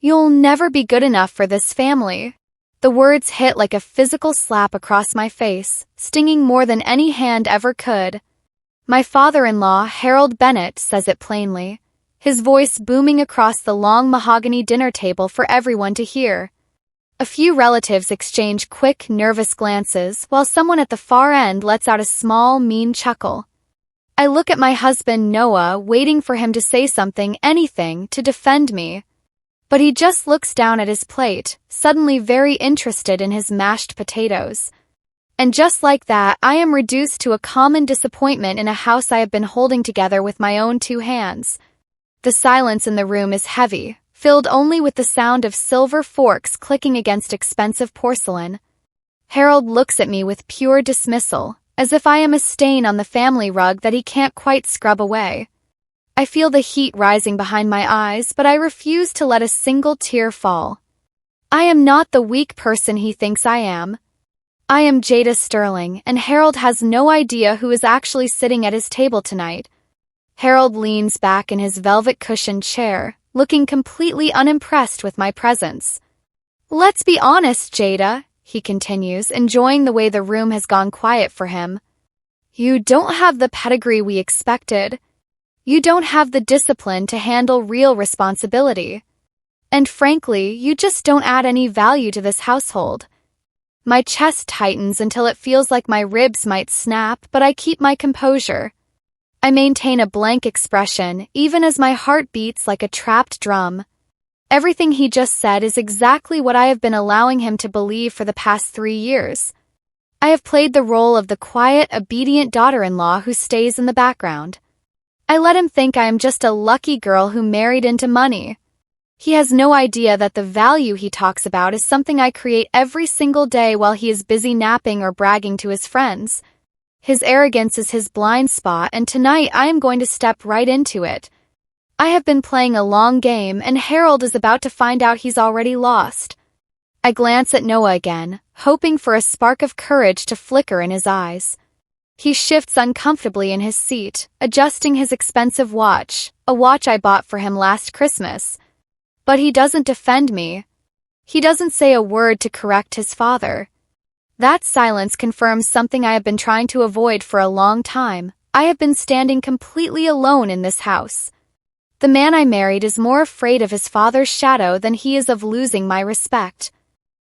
You'll never be good enough for this family. The words hit like a physical slap across my face, stinging more than any hand ever could. My father-in-law, Harold Bennett, says it plainly, his voice booming across the long mahogany dinner table for everyone to hear. A few relatives exchange quick, nervous glances, while someone at the far end lets out a small, mean chuckle. I look at my husband, Noah, waiting for him to say something, anything, to defend me. But he just looks down at his plate, suddenly very interested in his mashed potatoes. And just like that, I am reduced to a common disappointment in a house I have been holding together with my own two hands. The silence in the room is heavy, filled only with the sound of silver forks clicking against expensive porcelain. Harold looks at me with pure dismissal, as if I am a stain on the family rug that he can't quite scrub away. I feel the heat rising behind my eyes, but I refuse to let a single tear fall. I am not the weak person he thinks I am. I am Jada Sterling, and Harold has no idea who is actually sitting at his table tonight. Harold leans back in his velvet-cushioned chair, looking completely unimpressed with my presence. Let's be honest, Jada, he continues, enjoying the way the room has gone quiet for him. You don't have the pedigree we expected. You don't have the discipline to handle real responsibility. And frankly, you just don't add any value to this household. My chest tightens until it feels like my ribs might snap, but I keep my composure. I maintain a blank expression, even as my heart beats like a trapped drum. Everything he just said is exactly what I have been allowing him to believe for the past 3 years. I have played the role of the quiet, obedient daughter-in-law who stays in the background. I let him think I am just a lucky girl who married into money. He has no idea that the value he talks about is something I create every single day while he is busy napping or bragging to his friends. His arrogance is his blind spot, and tonight I am going to step right into it. I have been playing a long game, and Harold is about to find out he's already lost. I glance at Noah again, hoping for a spark of courage to flicker in his eyes. He shifts uncomfortably in his seat, adjusting his expensive watch, a watch I bought for him last Christmas. But he doesn't defend me. He doesn't say a word to correct his father. That silence confirms something I have been trying to avoid for a long time. I have been standing completely alone in this house. The man I married is more afraid of his father's shadow than he is of losing my respect.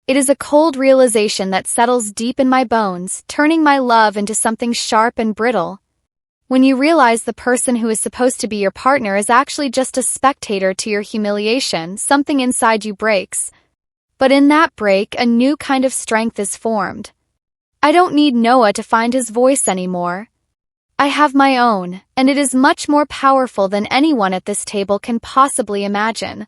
It is a cold realization that settles deep in my bones, turning my love into something sharp and brittle. When you realize the person who is supposed to be your partner is actually just a spectator to your humiliation, something inside you breaks. But in that break, a new kind of strength is formed. I don't need Noah to find his voice anymore. I have my own, and it is much more powerful than anyone at this table can possibly imagine.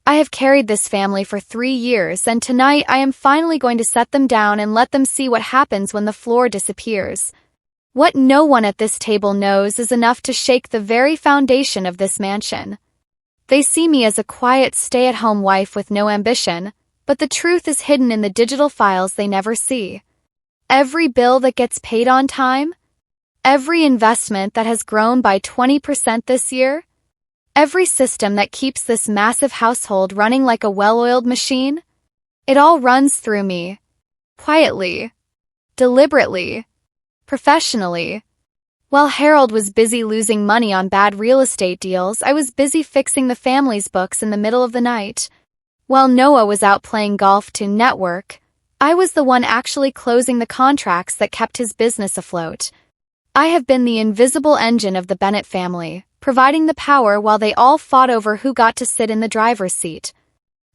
I have carried this family for 3 years, and tonight I am finally going to set them down and let them see what happens when the floor disappears. What no one at this table knows is enough to shake the very foundation of this mansion. They see me as a quiet, stay-at-home wife with no ambition, but the truth is hidden in the digital files they never see. Every bill that gets paid on time, every investment that has grown by 20% this year, every system that keeps this massive household running like a well-oiled machine, it all runs through me. Quietly. Deliberately. Professionally. While Harold was busy losing money on bad real estate deals, I was busy fixing the family's books in the middle of the night. While Noah was out playing golf to network, I was the one actually closing the contracts that kept his business afloat. I have been the invisible engine of the Bennett family, providing the power while they all fought over who got to sit in the driver's seat.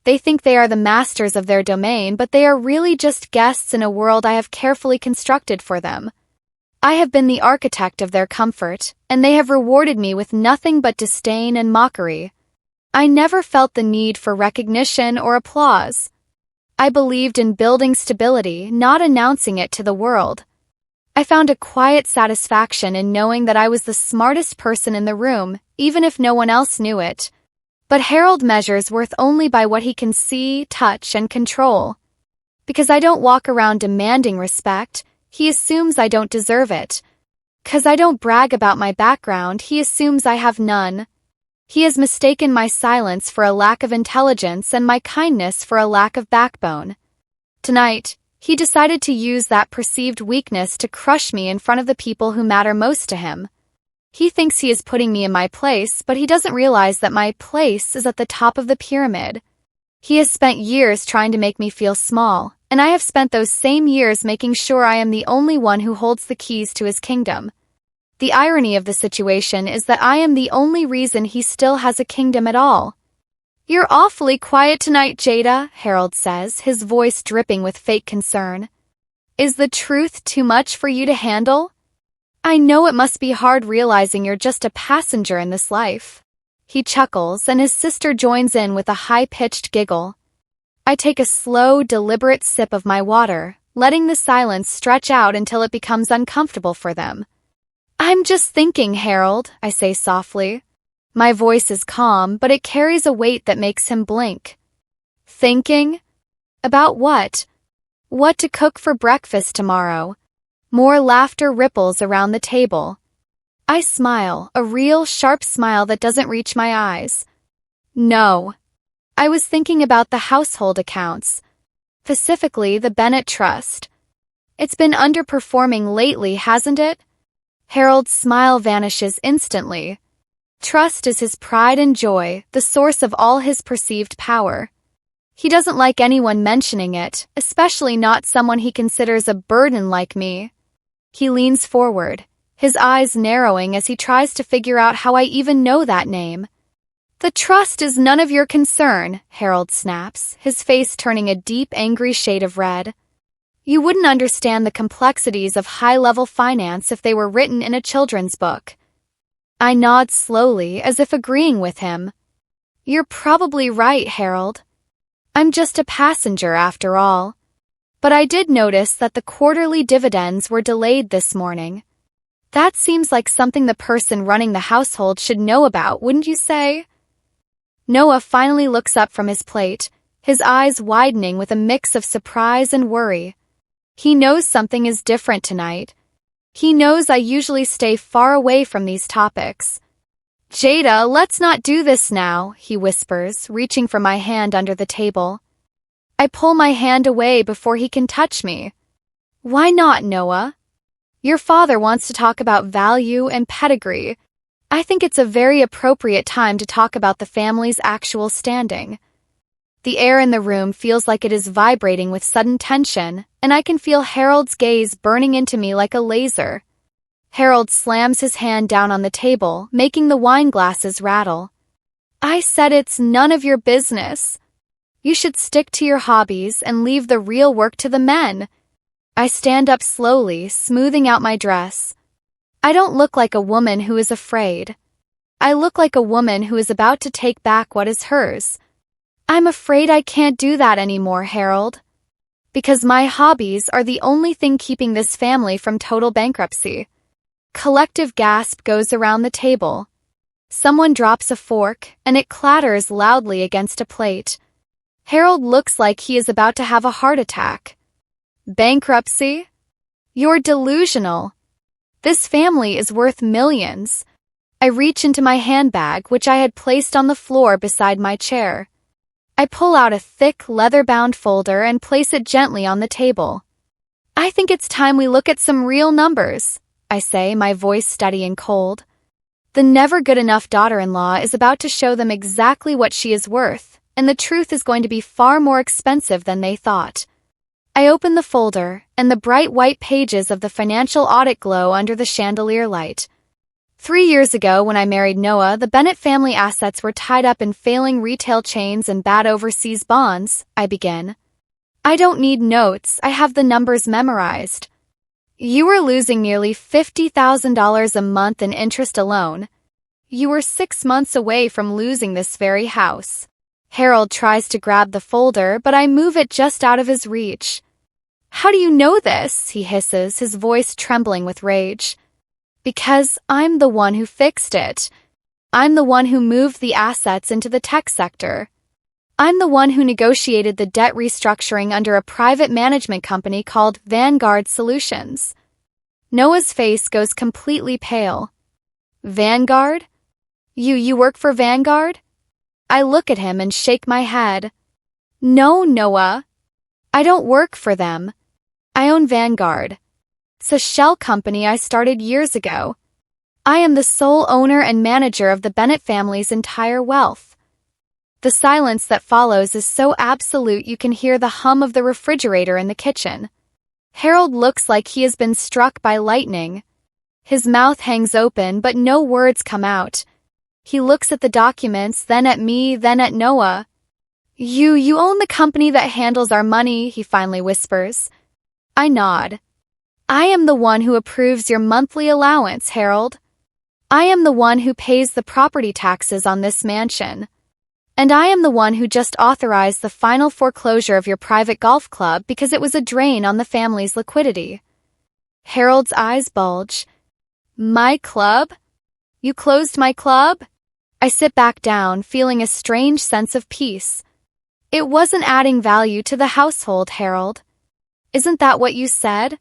They think they are the masters of their domain, but they are really just guests in a world I have carefully constructed for them. I have been the architect of their comfort, and they have rewarded me with nothing but disdain and mockery. I never felt the need for recognition or applause. I believed in building stability, not announcing it to the world. I found a quiet satisfaction in knowing that I was the smartest person in the room, even if no one else knew it. But Harold measures worth only by what he can see, touch, and control. Because I don't walk around demanding respect, he assumes I don't deserve it. 'Cause I don't brag about my background, he assumes I have none. He has mistaken my silence for a lack of intelligence and my kindness for a lack of backbone. Tonight, he decided to use that perceived weakness to crush me in front of the people who matter most to him. He thinks he is putting me in my place, but he doesn't realize that my place is at the top of the pyramid. He has spent years trying to make me feel small, and I have spent those same years making sure I am the only one who holds the keys to his kingdom. The irony of the situation is that I am the only reason he still has a kingdom at all. "You're awfully quiet tonight, Jada," Harold says, his voice dripping with fake concern. "Is the truth too much for you to handle? I know it must be hard realizing you're just a passenger in this life." He chuckles, and his sister joins in with a high-pitched giggle. I take a slow, deliberate sip of my water, letting the silence stretch out until it becomes uncomfortable for them. "I'm just thinking, Harold," I say softly. My voice is calm, but it carries a weight that makes him blink. "Thinking? About what? What to cook for breakfast tomorrow?" More laughter ripples around the table. I smile, a real, sharp smile that doesn't reach my eyes. "No. I was thinking about the household accounts. Specifically, the Bennett Trust. It's been underperforming lately, hasn't it?" Harold's smile vanishes instantly. Trust is his pride and joy, the source of all his perceived power. He doesn't like anyone mentioning it, especially not someone he considers a burden like me. He leans forward, his eyes narrowing as he tries to figure out how I even know that name. "The trust is none of your concern," Harold snaps, his face turning a deep, angry shade of red. "You wouldn't understand the complexities of high-level finance if they were written in a children's book." I nod slowly, as if agreeing with him. "You're probably right, Harold. I'm just a passenger after all. But I did notice that the quarterly dividends were delayed this morning. That seems like something the person running the household should know about, wouldn't you say?" Noah finally looks up from his plate, his eyes widening with a mix of surprise and worry. He knows something is different tonight. He knows I usually stay far away from these topics. "Jada, let's not do this now," he whispers, reaching for my hand under the table. I pull my hand away before he can touch me. "Why not, Noah? Your father wants to talk about value and pedigree. I think it's a very appropriate time to talk about the family's actual standing." The air in the room feels like it is vibrating with sudden tension, and I can feel Harold's gaze burning into me like a laser. Harold slams his hand down on the table, making the wine glasses rattle. "I said it's none of your business. You should stick to your hobbies and leave the real work to the men." I stand up slowly, smoothing out my dress. I don't look like a woman who is afraid. I look like a woman who is about to take back what is hers. "I'm afraid I can't do that anymore, Harold. Because my hobbies are the only thing keeping this family from total bankruptcy." Collective gasp goes around the table. Someone drops a fork, and it clatters loudly against a plate. Harold looks like he is about to have a heart attack. "Bankruptcy? You're delusional. This family is worth millions." I reach into my handbag, which I had placed on the floor beside my chair. I pull out a thick, leather-bound folder and place it gently on the table. "I think it's time we look at some real numbers," I say, my voice steady and cold. The never-good-enough daughter-in-law is about to show them exactly what she is worth, and the truth is going to be far more expensive than they thought. I open the folder, and the bright white pages of the financial audit glow under the chandelier light. 3 years ago, when I married Noah, the Bennett family assets were tied up in failing retail chains and bad overseas bonds, I begin. "I don't need notes, I have the numbers memorized. You were losing nearly $50,000 a month in interest alone. You were 6 months away from losing this very house." Harold tries to grab the folder, but I move it just out of his reach. "How do you know this?" he hisses, his voice trembling with rage. "Because I'm the one who fixed it. I'm the one who moved the assets into the tech sector. I'm the one who negotiated the debt restructuring under a private management company called Vanguard Solutions." Noah's face goes completely pale. "Vanguard? You work for Vanguard? I look at him and shake my head. No, Noah. I don't work for them. I own Vanguard. It's a shell company I started years ago. I am the sole owner and manager of the Bennett family's entire wealth. The silence that follows is so absolute you can hear the hum of the refrigerator in the kitchen. Harold looks like he has been struck by lightning. His mouth hangs open, but no words come out. He looks at the documents, then at me, then at Noah. You own the company that handles our money, he finally whispers. I nod. I am the one who approves your monthly allowance, Harold. I am the one who pays the property taxes on this mansion. And I am the one who just authorized the final foreclosure of your private golf club because it was a drain on the family's liquidity. Harold's eyes bulge. My club? You closed my club? I sit back down, feeling a strange sense of peace. It wasn't adding value to the household, Harold. Isn't that what you said?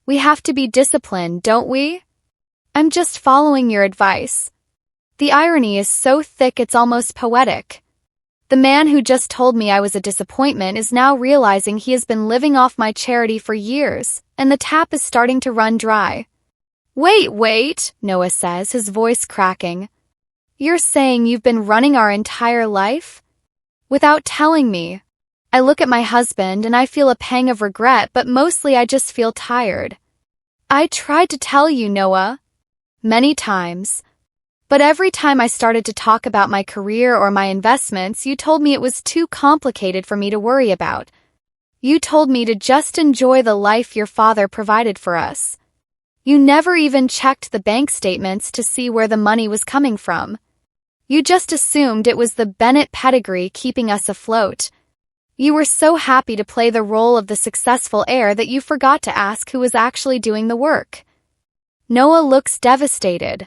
We have to be disciplined, don't we? I'm just following your advice. The irony is so thick it's almost poetic. The man who just told me I was a disappointment is now realizing he has been living off my charity for years, and the tap is starting to run dry. Wait, Noah says, his voice cracking. You're saying you've been running our entire life? Without telling me. I look at my husband and I feel a pang of regret, but mostly I just feel tired. I tried to tell you, Noah. Many times. But every time I started to talk about my career or my investments, you told me it was too complicated for me to worry about. You told me to just enjoy the life your father provided for us. You never even checked the bank statements to see where the money was coming from. You just assumed it was the Bennett pedigree keeping us afloat. You were so happy to play the role of the successful heir that you forgot to ask who was actually doing the work. Noah looks devastated.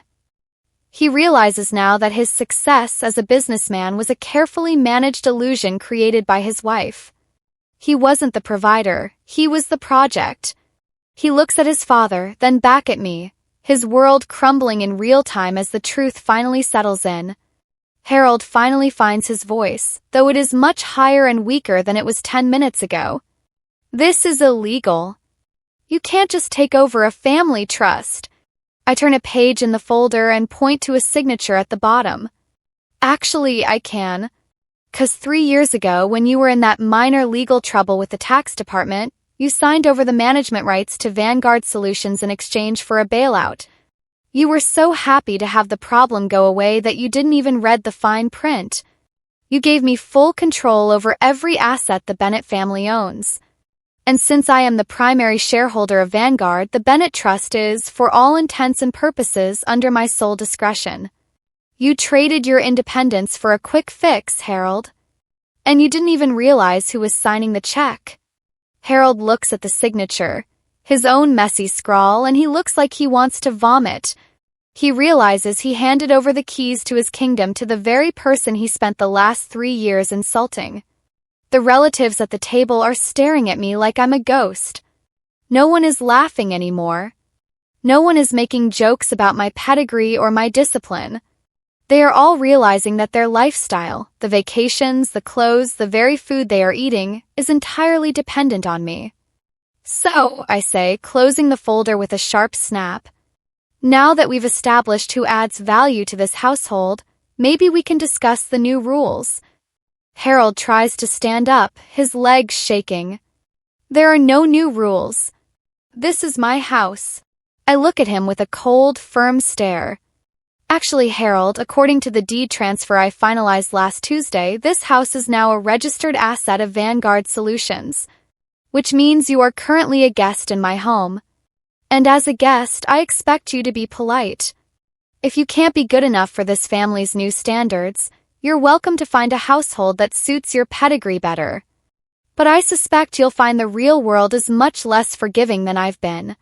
He realizes now that his success as a businessman was a carefully managed illusion created by his wife. He wasn't the provider, he was the project. He looks at his father, then back at me, his world crumbling in real time as the truth finally settles in. Harold finally finds his voice, though it is much higher and weaker than it was 10 minutes ago. This is illegal. You can't just take over a family trust. I turn a page in the folder and point to a signature at the bottom. Actually, I can. 'Cause 3 years ago, when you were in that minor legal trouble with the tax department, you signed over the management rights to Vanguard Solutions in exchange for a bailout. You were so happy to have the problem go away that you didn't even read the fine print. You gave me full control over every asset the Bennett family owns. And since I am the primary shareholder of Vanguard, the Bennett Trust is, for all intents and purposes, under my sole discretion. You traded your independence for a quick fix, Harold. And you didn't even realize who was signing the check. Harold looks at the signature, his own messy scrawl, and he looks like he wants to vomit. He realizes he handed over the keys to his kingdom to the very person he spent the last 3 years insulting. The relatives at the table are staring at me like I'm a ghost. No one is laughing anymore. No one is making jokes about my pedigree or my discipline. They are all realizing that their lifestyle, the vacations, the clothes, the very food they are eating, is entirely dependent on me. So, I say, closing the folder with a sharp snap, now that we've established who adds value to this household, maybe we can discuss the new rules. Harold tries to stand up, his legs shaking. There are no new rules. This is my house. I look at him with a cold, firm stare. Actually, Harold, according to the deed transfer I finalized last Tuesday, this house is now a registered asset of Vanguard Solutions, which means you are currently a guest in my home. And as a guest, I expect you to be polite. If you can't be good enough for this family's new standards, you're welcome to find a household that suits your pedigree better. But I suspect you'll find the real world is much less forgiving than I've been.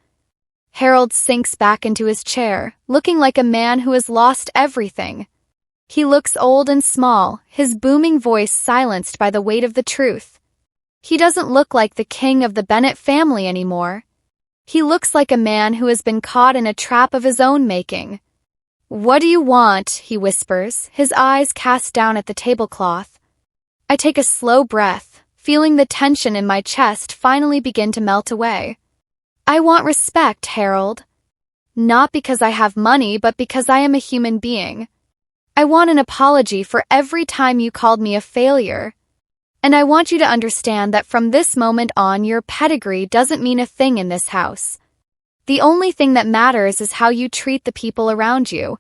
Harold sinks back into his chair, looking like a man who has lost everything. He looks old and small, his booming voice silenced by the weight of the truth. He doesn't look like the king of the Bennett family anymore. He looks like a man who has been caught in a trap of his own making. What do you want? He whispers, his eyes cast down at the tablecloth. I take a slow breath, feeling the tension in my chest finally begin to melt away. I want respect, Harold. Not because I have money, but because I am a human being. I want an apology for every time you called me a failure. And I want you to understand that from this moment on, your pedigree doesn't mean a thing in this house. The only thing that matters is how you treat the people around you.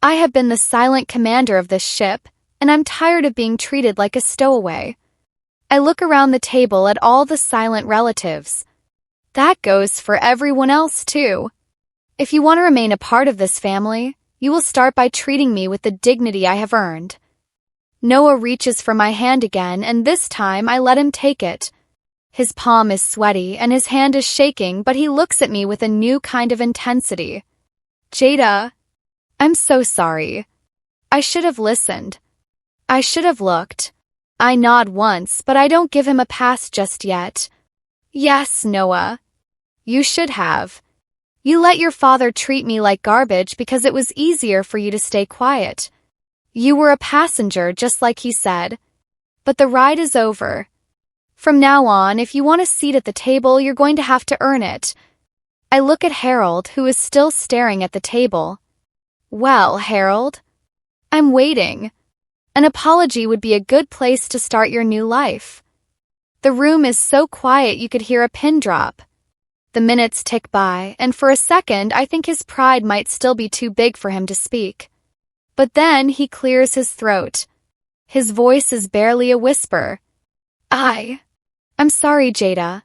I have been the silent commander of this ship, and I'm tired of being treated like a stowaway. I look around the table at all the silent relatives. That goes for everyone else, too. If you want to remain a part of this family, you will start by treating me with the dignity I have earned. Noah reaches for my hand again, and this time I let him take it. His palm is sweaty and his hand is shaking, but he looks at me with a new kind of intensity. Jada, I'm so sorry. I should have listened. I should have looked. I nod once, but I don't give him a pass just yet. Yes, Noah. You should have. You let your father treat me like garbage because it was easier for you to stay quiet. You were a passenger, just like he said. But the ride is over. From now on, if you want a seat at the table, you're going to have to earn it. I look at Harold, who is still staring at the table. Well, Harold, I'm waiting. An apology would be a good place to start your new life. The room is so quiet you could hear a pin drop. The minutes tick by, and for a second I think his pride might still be too big for him to speak. But then he clears his throat. His voice is barely a whisper. I'm sorry, Jada.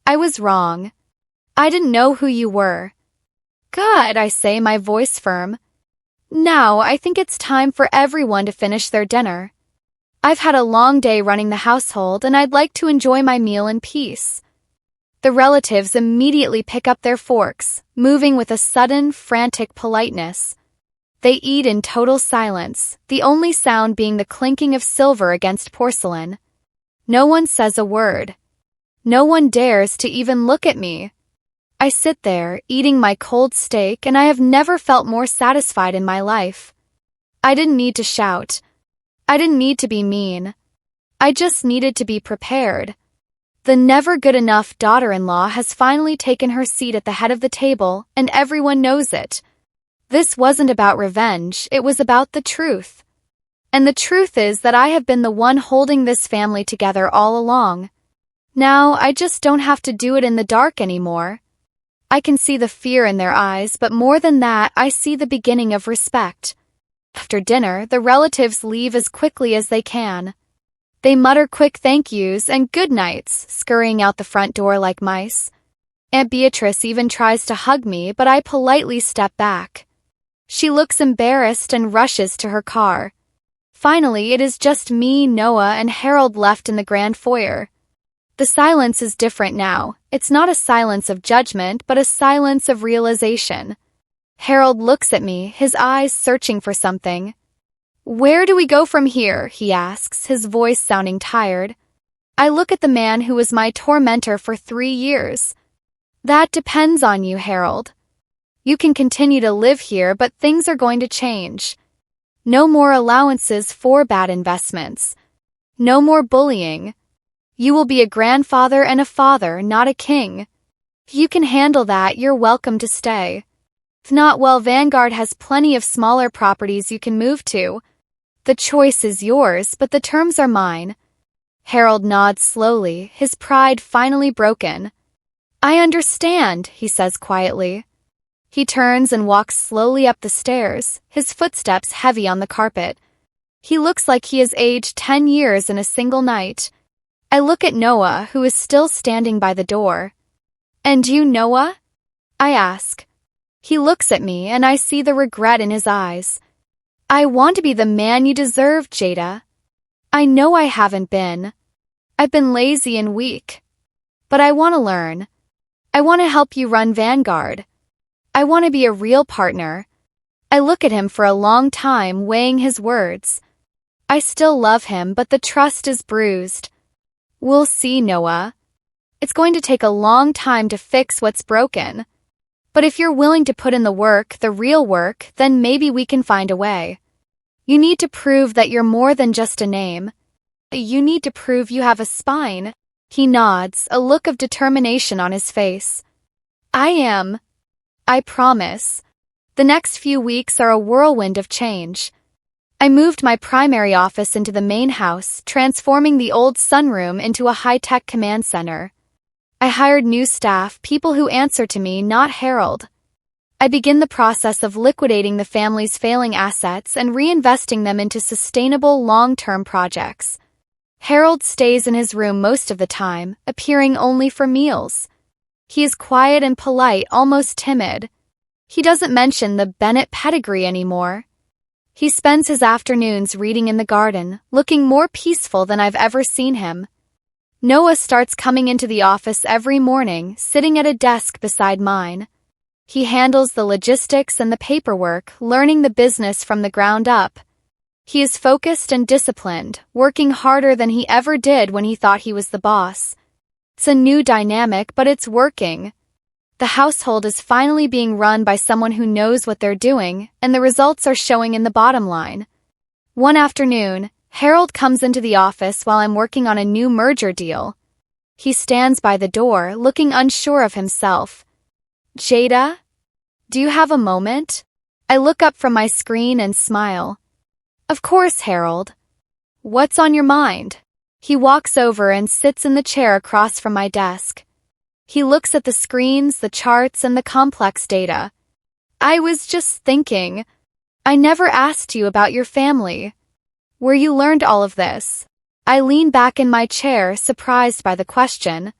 I was wrong. I didn't know who you were. Good, I say, my voice firm. Now, I think it's time for everyone to finish their dinner. I've had a long day running the household, and I'd like to enjoy my meal in peace. The relatives immediately pick up their forks, moving with a sudden, frantic politeness. They eat in total silence, the only sound being the clinking of silver against porcelain. No one says a word. No one dares to even look at me. I sit there, eating my cold steak, and I have never felt more satisfied in my life. I didn't need to shout. I didn't need to be mean. I just needed to be prepared. The never-good-enough daughter-in-law has finally taken her seat at the head of the table, and everyone knows it. This wasn't about revenge, it was about the truth. And the truth is that I have been the one holding this family together all along. Now, I just don't have to do it in the dark anymore. I can see the fear in their eyes, but more than that, I see the beginning of respect. After dinner, the relatives leave as quickly as they can. They mutter quick thank yous and good nights, scurrying out the front door like mice. Aunt Beatrice even tries to hug me, but I politely step back. She looks embarrassed and rushes to her car. Finally, it is just me, Noah, and Harold left in the grand foyer. The silence is different now. It's not a silence of judgment, but a silence of realization. Harold looks at me, his eyes searching for something. Where do we go from here? He asks, his voice sounding tired. I look at the man who was my tormentor for 3 years. That depends on you, Harold. You can continue to live here, but things are going to change. No more allowances for bad investments. No more bullying. You will be a grandfather and a father, not a king. If you can handle that, you're welcome to stay. If not, well, Vanguard has plenty of smaller properties you can move to. The choice is yours, but the terms are mine. Harold nods slowly, his pride finally broken. I understand, he says quietly. He turns and walks slowly up the stairs, his footsteps heavy on the carpet. He looks like he has aged 10 years in a single night. I look at Noah, who is still standing by the door. And you, Noah? I ask. He looks at me, and I see the regret in his eyes. I want to be the man you deserve, Jada. I know I haven't been. I've been lazy and weak. But I want to learn. I want to help you run Vanguard. I want to be a real partner. I look at him for a long time, weighing his words. I still love him, but the trust is bruised. We'll see, Noah. It's going to take a long time to fix what's broken. But if you're willing to put in the work, the real work, then maybe we can find a way. You need to prove that you're more than just a name. You need to prove you have a spine. He nods, a look of determination on his face. I am. I promise. The next few weeks are a whirlwind of change. I moved my primary office into the main house, transforming the old sunroom into a high-tech command center. I hired new staff, people who answer to me, not Harold. I begin the process of liquidating the family's failing assets and reinvesting them into sustainable long-term projects. Harold stays in his room most of the time, appearing only for meals. He is quiet and polite, almost timid. He doesn't mention the Bennett pedigree anymore. He spends his afternoons reading in the garden, looking more peaceful than I've ever seen him. Noah starts coming into the office every morning, sitting at a desk beside mine. He handles the logistics and the paperwork, learning the business from the ground up. He is focused and disciplined, working harder than he ever did when he thought he was the boss. It's a new dynamic, but it's working. The household is finally being run by someone who knows what they're doing, and the results are showing in the bottom line. One afternoon, Harold comes into the office while I'm working on a new merger deal. He stands by the door, looking unsure of himself. Jada? Do you have a moment? I look up from my screen and smile. Of course, Harold. What's on your mind? He walks over and sits in the chair across from my desk. He looks at the screens, the charts, and the complex data. I was just thinking. I never asked you about your family. Where you learned all of this? I lean back in my chair, surprised by the question.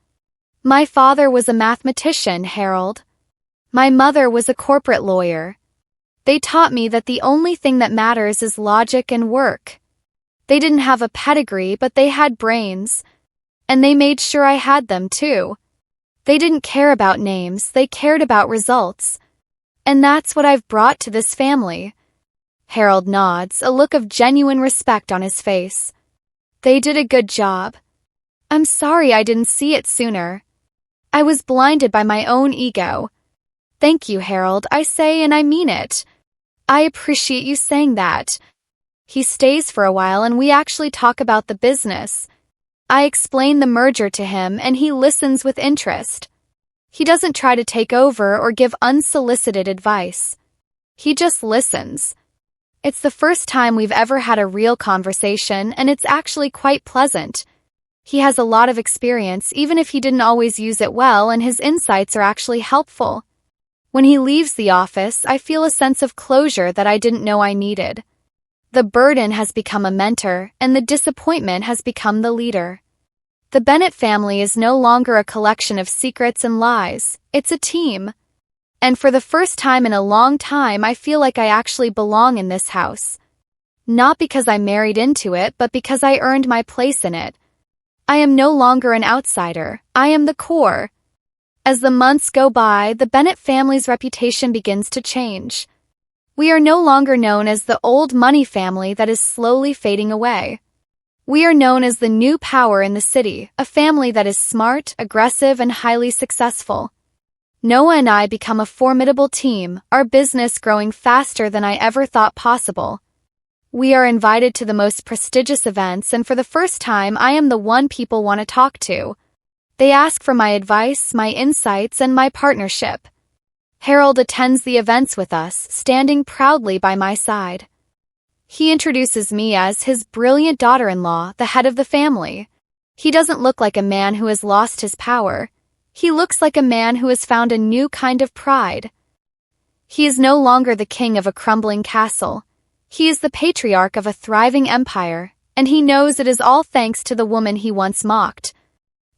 My father was a mathematician, Harold. My mother was a corporate lawyer. They taught me that the only thing that matters is logic and work. They didn't have a pedigree, but they had brains. And they made sure I had them, too. They didn't care about names, they cared about results. And that's what I've brought to this family. Harold nods, a look of genuine respect on his face. They did a good job. I'm sorry I didn't see it sooner. I was blinded by my own ego. Thank you, Harold, I say, and I mean it. I appreciate you saying that. He stays for a while and we actually talk about the business. I explain the merger to him and he listens with interest. He doesn't try to take over or give unsolicited advice. He just listens. It's the first time we've ever had a real conversation and it's actually quite pleasant. He has a lot of experience even if he didn't always use it well, and his insights are actually helpful. When he leaves the office, I feel a sense of closure that I didn't know I needed. The burden has become a mentor, and the disappointment has become the leader. The Bennett family is no longer a collection of secrets and lies, it's a team. And for the first time in a long time, I feel like I actually belong in this house. Not because I married into it, but because I earned my place in it. I am no longer an outsider, I am the core. As the months go by, the Bennett family's reputation begins to change. We are no longer known as the old money family that is slowly fading away. We are known as the new power in the city, a family that is smart, aggressive, and highly successful. Noah and I become a formidable team, our business growing faster than I ever thought possible. We are invited to the most prestigious events, and for the first time, I am the one people want to talk to. They ask for my advice, my insights, and my partnership. Harold attends the events with us, standing proudly by my side. He introduces me as his brilliant daughter-in-law, the head of the family. He doesn't look like a man who has lost his power. He looks like a man who has found a new kind of pride. He is no longer the king of a crumbling castle. He is the patriarch of a thriving empire, and he knows it is all thanks to the woman he once mocked.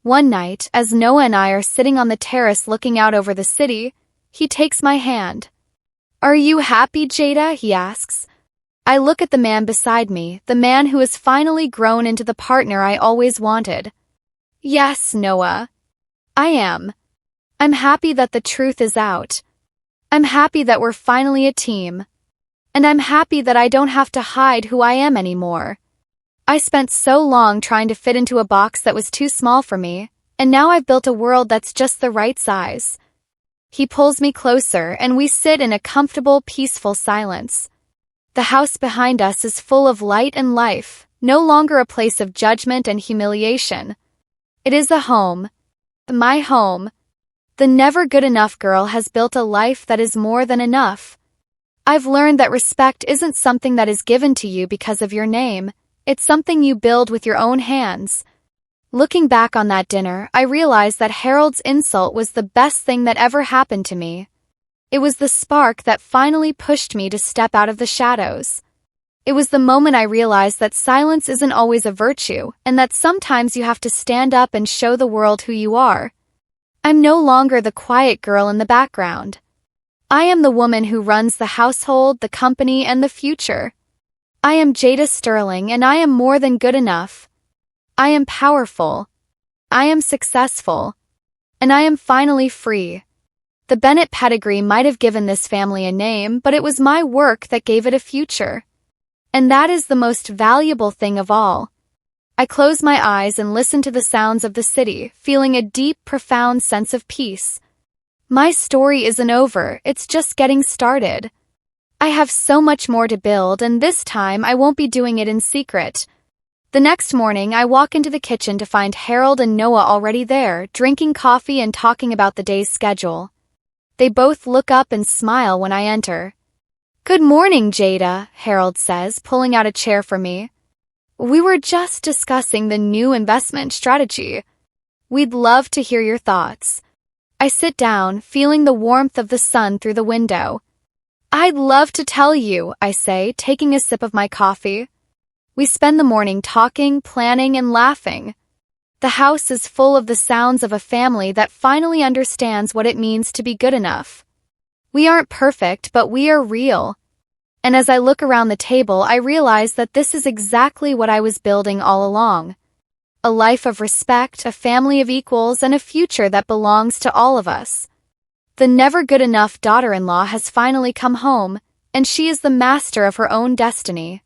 One night, as Noah and I are sitting on the terrace looking out over the city, he takes my hand. Are you happy, Jada? He asks. I look at the man beside me, the man who has finally grown into the partner I always wanted. Yes, Noah. I am. I'm happy that the truth is out. I'm happy that we're finally a team. And I'm happy that I don't have to hide who I am anymore. I spent so long trying to fit into a box that was too small for me, and now I've built a world that's just the right size. He pulls me closer and we sit in a comfortable, peaceful silence. The house behind us is full of light and life, no longer a place of judgment and humiliation. It is a home. My home. The never good enough girl has built a life that is more than enough. I've learned that respect isn't something that is given to you because of your name. It's something you build with your own hands. Looking back on that dinner, I realized that Harold's insult was the best thing that ever happened to me. It was the spark that finally pushed me to step out of the shadows. It was the moment I realized that silence isn't always a virtue, and that sometimes you have to stand up and show the world who you are. I'm no longer the quiet girl in the background. I am the woman who runs the household, the company, and the future. I am Jada Sterling, and I am more than good enough. I am powerful. I am successful. And I am finally free. The Bennett pedigree might have given this family a name, but it was my work that gave it a future. And that is the most valuable thing of all. I close my eyes and listen to the sounds of the city, feeling a deep, profound sense of peace. My story isn't over, it's just getting started. I have so much more to build, and this time I won't be doing it in secret. The next morning, I walk into the kitchen to find Harold and Noah already there, drinking coffee and talking about the day's schedule. They both look up and smile when I enter. "Good morning, Jada," Harold says, pulling out a chair for me. "We were just discussing the new investment strategy. We'd love to hear your thoughts." I sit down, feeling the warmth of the sun through the window. "I'd love to tell you," I say, taking a sip of my coffee. We spend the morning talking, planning, and laughing. The house is full of the sounds of a family that finally understands what it means to be good enough. We aren't perfect, but we are real. And as I look around the table, I realize that this is exactly what I was building all along. A life of respect, a family of equals, and a future that belongs to all of us. The never good enough daughter-in-law has finally come home, and she is the master of her own destiny.